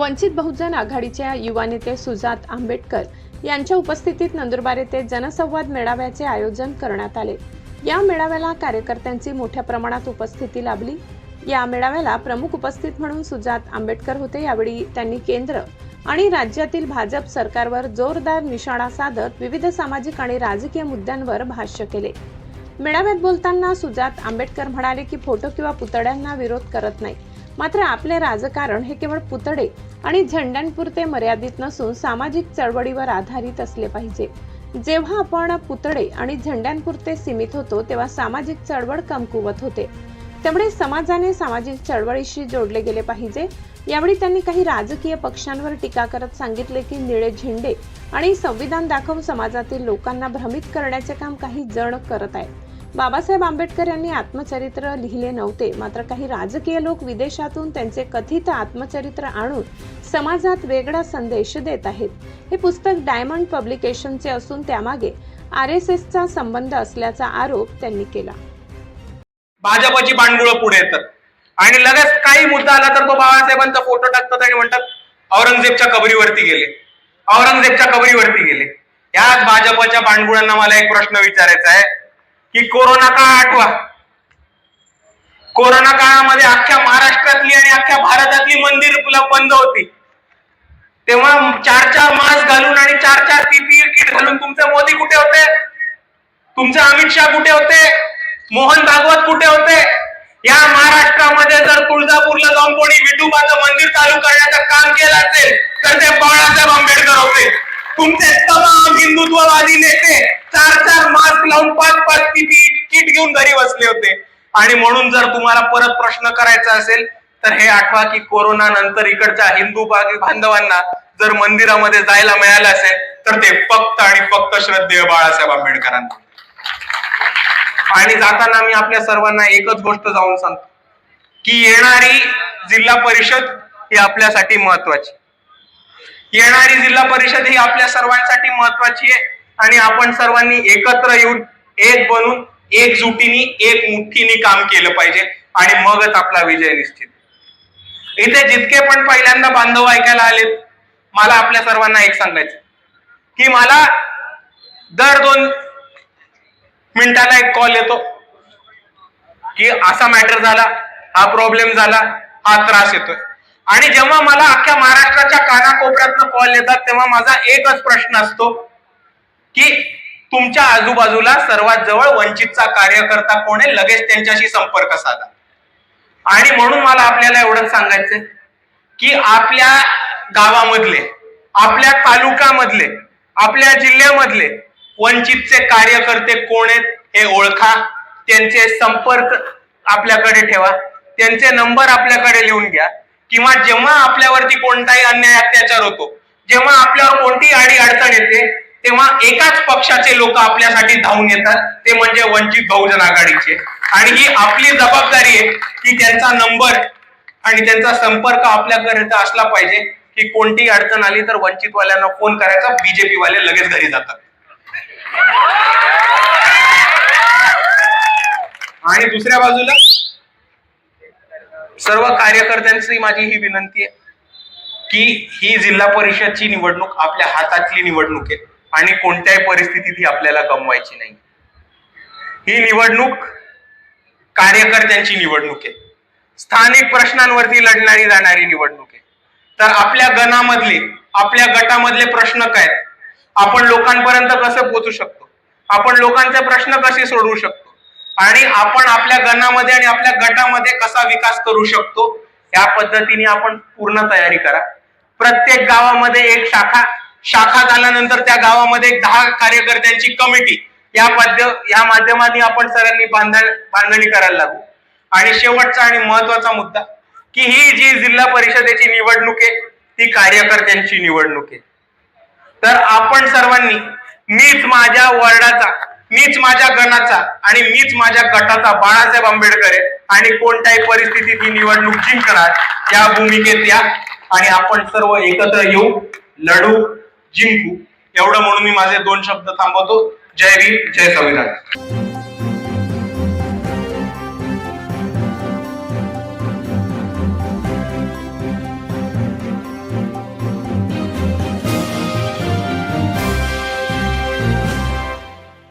वंचित बहुजन आघाडीच्या युवा नेते सुजात आंबेडकर यांच्या उपस्थितीत नंदुरबार येथे जनसंवाद मेळाव्याचे आयोजन करण्यात आले। या मेळाव्याला कार्यकर्त्यांची मोठ्या प्रमाणात उपस्थिती लाभली। या मेळाव्याला प्रमुख उपस्थित म्हणून सुजात आंबेडकर होते। यावेळी त्यांनी केंद्र आणि राज्यातील भाजप सरकारवर जोरदार निशाणा साधत विविध सामाजिक आणि राजकीय मुद्द्यांवर भाष्य केले। मेळाव्यात बोलताना सुजात आंबेडकर म्हणाले की फोटो किंवा पुतळ्यांना विरोध करत नाही, मात्र आपले राजकारण हे केवळ पुतळे आणि झेंड्यांपुरते मर्यादित नसून सामाजिक चळवळीवर आधारित असले पाहिजे। जेव्हा आपण पुतळे आणि झेंड्यांपुरते सीमित होतो तेव्हा सामाजिक चळवळ कमकुवत होते। त्यामुळे समाजाने सामाजिक चळवळीशी जोडले गेले पाहिजे। यावेळी त्यांनी काही राजकीय पक्षांवर टीका करत सांगितले की निळे झेंडे आणि संविधान दाखवून समाजातील लोकांना भ्रमित करण्याचे काम काही जण करत आहेत। बाबासाहेब आंबेडकर यांनी आत्मचरित्र लिहिले नव्हते, मात्र काही राजकीय लोक विदेशातून त्यांचे कथित आत्मचरित्र आणून समाजात वेगळा संदेश देत आहेत। हे पुस्तक डायमंड पब्लिकेशनचे असून त्यामागे RSSचा संबंध असल्याचा आरोप त्यांनी केला। भाजपची बांडगुळं पुढे येतात आणि लगेच काही मुद्दा आला तर तो बाबासाहेबांचा फोटो टाकतात आणि म्हणतात औरंगजेबच्या कबरीवरती गेले, औरंगजेबच्या कबरीवरती गेले। याच भाजपच्या बांडगुळांना मला एक प्रश्न विचारायचा आहे की कोरोना काळ आठवा। कोरोना काळामध्ये अख्ख्या महाराष्ट्रातली आणि अख्ख्या भारतातली मंदिर बंद होती, तेव्हा 4-4 मास्क घालून आणि 4-4 PPE किट घालून तुमचे मोदी कुठे होते, तुमचे अमित शहा कुठे होते, मोहन भागवत कुठे होते? या महाराष्ट्रामध्ये जर तुळजापूरला जाऊन कोणी विठोबाचं मंदिर चालू करण्याचं काम केलं असेल तर ते बाळासाहेब आंबेडकर होते। तुमचे तमाम हिंदुत्ववादी नेते 4-4 मास्क लावून 5-5 PPE किट घेऊन घरी बसले होते। आणि म्हणून जर तुम्हाला परत प्रश्न करायचा असेल तर हे आठवा की कोरोना नंतर इकडच्या हिंदू बांधवांना जर मंदिरामध्ये जायला मिळालं असेल तर ते फक्त आणि फक्त श्रद्धेय बाळासाहेब आंबेडकरांना। आणि जाताना मी आपल्या सर्वांना एकच गोष्ट जाऊन सांगतो की येणारी जिल्हा परिषद ही आपल्यासाठी महत्वाची, येणारी जिल्हा परिषद ही आपल्या सर्वांसाठी महत्वाची आहे। आणि आपण सर्वांनी एकत्र येऊन एक बनून एकजुटीने एक मुठ्ठीने काम केलं पाहिजे आणि मगच आपला विजय निश्चित। इथे जितके पण पहिल्यांदा बांधव ऐकायला आलेत, मला आपल्या सर्वांना एक सांगायचं की मला दर 2 मिनिटाला एक कॉल येतो की असा मॅटर झाला, हा प्रॉब्लेम झाला, हा त्रास येतोय। आणि जेव्हा मला अख्ख्या महाराष्ट्राच्या कानाकोपऱ्यातनं कॉल येतात तेव्हा माझा एकच प्रश्न असतो की तुमच्या आजूबाजूला सर्वात जवळ वंचितचा कार्यकर्ता कोण आहे, लगेच त्यांच्याशी संपर्क साधा। आणि म्हणून मला आपल्याला एवढंच सांगायचंय की आपल्या गावामधले, आपल्या तालुक्यामधले, आपल्या जिल्ह्यामधले वंचितचे कार्यकर्ते कोण आहेत हे ओळखा, त्यांचे संपर्क आपल्याकडे ठेवा, त्यांचे नंबर आपल्याकडे लिहून घ्या। किंवा जेव्हा आपल्यावरती कोणताही अन्याय अत्याचार होतो, जेव्हा आपल्यावर कोणतीही अडी अडचण येते, तेव्हा एकाच पक्षाचे लोक आपल्यासाठी धावून येतात, ते म्हणजे वंचित बहुजन आघाडीचे। आणि ही आपली जबाबदारी आहे की त्यांचा नंबर आणि त्यांचा संपर्क आपल्याकडे असला पाहिजे की कोणतीही अडचण आली तर वंचितवाल्यांना फोन करायचा, BJP वाले लगेच घरी जातात। आणि दुसऱ्या बाजूला सर्व कार्यकर्त्यांची माझी ही विनंती आहे की ही जिल्हा परिषदची निवडणूक आपल्या हातातली निवडणूक आहे आणि कोणत्याही परिस्थितीत ही आपल्याला गमवायची नाही। ही निवडणूक कार्यकर्त्यांची निवडणूक आहे, स्थानिक प्रश्नांवरती लढणारी जाणारी निवडणूक आहे। तर आपल्या गणामधले, आपल्या गटामधले प्रश्न काय, आपण लोकांपर्यंत कसं पोहोचू शकतो, आपण लोकांचे प्रश्न कसे सोडवू शकतो आणि आपण आपल्या गणामध्ये आणि आपल्या गटामध्ये कसा विकास करू शकतो, या पद्धतीने आपण पूर्ण तयारी करा। प्रत्येक गावामध्ये एक शाखा झाल्यानंतर त्या गावामध्ये 10 कार्यकर्त्यांची कमिटी, या माध्यमाने आपण सर्वांनी बांधणी करायला लागू। आणि शेवटचा आणि महत्वाचा मुद्दा की ही जी जिल्हा परिषदेची निवडणूक आहे ती कार्यकर्त्यांची निवडणूक आहे। तर आपण सर्वांनी, मीच माझ्या वॉर्डाचा, मीच माझ्या गणाचा आणि मीच माझ्या गटाचा बाळासाहेब आंबेडकर आहे आणि कोणत्याही परिस्थितीत ही निवडणूक जिंकणार या भूमिकेत या आणि आपण सर्व एकत्र येऊ, लढू, जिंकू। एवढं म्हणून मी माझे 2 शब्द थांबवतो। जय भीम, जय संविधान।